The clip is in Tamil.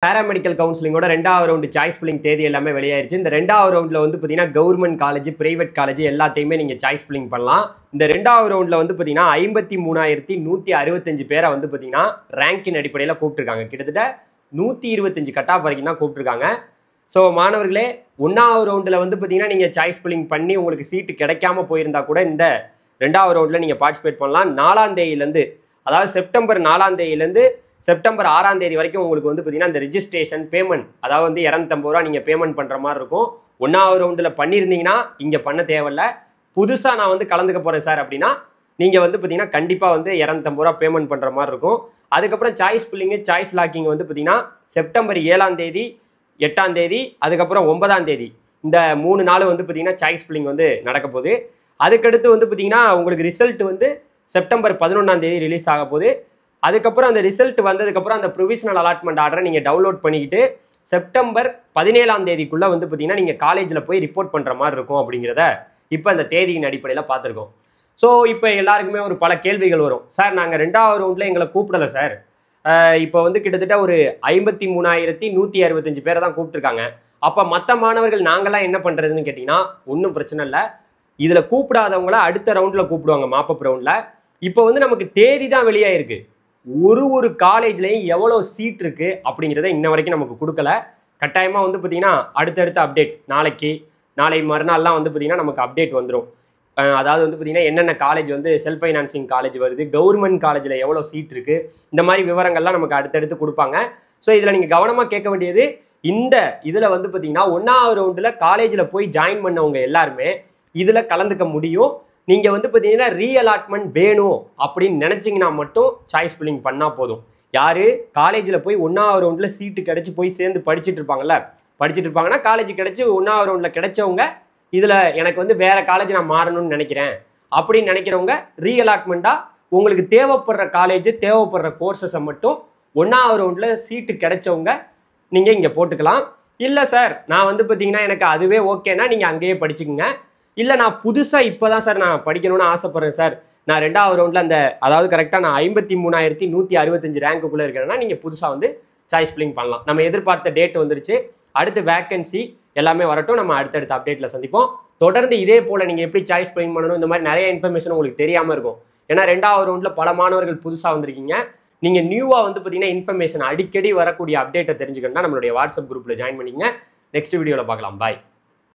பாராமெடிக்கல் கவுன்சிலிங்கோட 2வது ரவுண்ட் சாய்ஸ் ஃபில்லிங் தேதி எல்லாமே வெளியாயிருச்சு. இந்த 2வது ரவுண்ட்ல வந்து பார்த்தீங்கன்னா கவர்மெண்ட் காலேஜ், பிரைவேட் காலேஜ் எல்லாத்தையுமே நீங்க சாய்ஸ் ஃபில்லிங் பண்ணலாம். இந்த 2வது ரவுண்ட்ல வந்து பார்த்தீங்கன்னா 53,165 பேரை வந்து பார்த்தீங்கன்னா ரேங்கின் அடிப்படையில் கூப்பிட்டுருக்காங்க. கிட்டத்தட்ட 125 கட் ஆஃப் வரைக்கும் தான் கூப்பிட்டுருக்காங்க. ஸோ மாணவர்களே 1வது ரவுண்டில் வந்து பார்த்தீங்கன்னா நீங்கள் சாய்ஸ் ஃபில்லிங் பண்ணி உங்களுக்கு சீட்டு கிடைக்காம போயிருந்தா கூட இந்த 2வது ரவுண்டில் நீங்கள் பார்ட்டிசிபேட் பண்ணலாம். 4ஆம் தேதியிலேருந்து, அதாவது செப்டம்பர் 4ஆம் தேதியிலேருந்து செப்டம்பர் 6ஆம் தேதி வரைக்கும் உங்களுக்கு வந்து பார்த்தீங்கன்னா இந்த ரிஜிஸ்ட்ரேஷன் பேமெண்ட், அதாவது வந்து 250 ரூபா நீங்கள் பேமெண்ட் பண்ணுற மாதிரி இருக்கும். 1வது ரவுண்டில் பண்ணியிருந்தீங்கன்னா இங்கே பண்ண தேவையில்ல. புதுசாக நான் வந்து கலந்துக்க போகிறேன் சார் அப்படின்னா நீங்கள் வந்து பார்த்தீங்கன்னா கண்டிப்பாக வந்து 250 ரூபா பேமெண்ட் பண்ணுற மாதிரி இருக்கும். அதுக்கப்புறம் சாய்ஸ் ஃபில்லிங்கு, சாய்ஸ் லாக்கிங் வந்து பார்த்தீங்கன்னா செப்டம்பர் 7ஆம் தேதி, 8ஆம் தேதி, அதுக்கப்புறம் 9ஆம் தேதி, இந்த 3 நாள் வந்து பார்த்தீங்கன்னா சாய்ஸ் ஃபில்லிங் வந்து நடக்க போகுது. அதுக்கடுத்து வந்து பார்த்தீங்கன்னா உங்களுக்கு ரிசல்ட் வந்து செப்டம்பர் 11ஆம் தேதி ரிலீஸ் ஆக போகுது. அதுக்கப்புறம் அந்த ரிசல்ட் வந்ததுக்கப்புறம் அந்த ப்ரொவிஷனல் அலாட்மெண்ட் ஆர்டரை நீங்கள் டவுன்லோட் பண்ணிக்கிட்டு செப்டம்பர் 17ஆம் தேதிக்குள்ளே வந்து பார்த்தீங்கன்னா நீங்கள் காலேஜில் போய் ரிப்போர்ட் பண்ணுற மாதிரி இருக்கும் அப்படிங்கிறத இப்போ அந்த தேதியின் அடிப்படையில் பார்த்துருக்கோம். ஸோ இப்போ எல்லாருக்குமே ஒரு பல கேள்விகள் வரும். சார் நாங்கள் 2வது ரவுண்டில் எங்களை கூப்பிடலை சார், இப்போ வந்து கிட்டத்தட்ட ஒரு 53,165 பேரை தான் கூப்பிட்டுருக்காங்க, அப்போ மற்ற மாணவர்கள் நாங்களாம் என்ன பண்ணுறதுன்னு கேட்டிங்கன்னா ஒன்றும் பிரச்சனை இல்லை. இதில் கூப்பிடாதவங்கள அடுத்த ரவுண்டில் கூப்பிடுவாங்க, மாப்பப் ரவுண்டில். இப்போ வந்து நமக்கு தேதி தான் வெளியாயிருக்கு. ஒரு காலேஜ்லையும் எவ்வளோ சீட் இருக்குது அப்படிங்கிறத இன்ன வரைக்கும் நமக்கு கொடுக்கல. கட்டாயமாக வந்து பார்த்தீங்கன்னா அடுத்தடுத்த அப்டேட் நாளை மறுநாள்லாம் வந்து பார்த்தீங்கன்னா நமக்கு அப்டேட் வந்துடும். அதாவது வந்து பார்த்தீங்கன்னா என்னென்ன காலேஜ் வந்து செல்ஃப் ஃபைனான்சிங் காலேஜ் வருது, கவர்மெண்ட் காலேஜில் எவ்வளோ சீட் இருக்குது, இந்த மாதிரி விவரங்கள்லாம் நமக்கு அடுத்தடுத்து கொடுப்பாங்க. ஸோ இதில் நீங்கள் கவனமாக கேட்க வேண்டியது, இந்த இதில் வந்து பார்த்தீங்கன்னா 1வது ரவுண்டில் காலேஜில் போய் ஜாயின் பண்ணவங்க எல்லாருமே இதில் கலந்துக்க முடியும். நீங்கள் வந்து பார்த்தீங்கன்னா ரீஅலாட்மெண்ட் வேணும் அப்படின்னு நினச்சிங்கன்னா மட்டும் சாய்ஸ் ஃபில்லிங் பண்ணால் போதும். யார் காலேஜில் போய் 1வது ரவுண்டில் சீட்டு கிடச்சி போய் சேர்ந்து படிச்சுட்டு இருப்பாங்கன்னா காலேஜ் கிடச்சி 1வது ரவுண்டில் கிடைச்சவங்க இதில் எனக்கு வந்து வேறு காலேஜ் நான் மாறணும்னு நினைக்கிறேன் அப்படின்னு நினைக்கிறவங்க ரீஅலாட்மெண்ட்டாக உங்களுக்கு தேவைப்படுற காலேஜ், தேவைப்படுற கோர்சஸை மட்டும் 1வது ரவுண்டில் சீட்டு கிடைச்சவங்க நீங்கள் இங்கே போட்டுக்கலாம். இல்லை சார் நான் வந்து பார்த்தீங்கன்னா எனக்கு அதுவே ஓகேனா நீங்கள் அங்கேயே படிச்சுக்குங்க. இல்லை நான் புதுசாக இப்போ தான் சார் நான் படிக்கணும்னு ஆசைப்பட்றேன் சார், நான் 2வது ரவுண்டில் அந்த அதாவது கரெக்டாக நான் 53,165 ரேங்க்குள்ளே இருக்கிறேன்னா நீங்கள் புதுசாக வந்து சாய்ஸ் ஃபில்லிங் பண்ணலாம். நம்ம எதிர்பார்த்த டேட் வந்துருச்சு. அடுத்து வேக்கன்சி எல்லாமே வரட்டும். நம்ம அடுத்தடுத்த அப்டேட்டில் சந்திப்போம். தொடர்ந்து இதே போல் நீங்கள் எப்படி சாய்ஸ் ஃபில்லிங் பண்ணணும், இந்த மாதிரி நிறைய இன்ஃபர்மேஷன் உங்களுக்கு தெரியாமல் இருக்கும். ஏன்னா 2வது ரவுண்டில் பல மாணவர்கள் புதுசாக வந்திருக்கீங்க. நீங்கள் நியூவாக வந்து பார்த்தீங்கன்னா இன்ஃபர்மேஷன் அடிக்கடி வரக்கூடிய அப்டேட்டை தெரிஞ்சுக்கணும்னா நம்மளுடைய வாட்ஸ்அப் குரூப்பில் ஜாயின் பண்ணிக்கங்க. நெக்ஸ்ட் வீடியோவில் பார்க்கலாம். பாய்.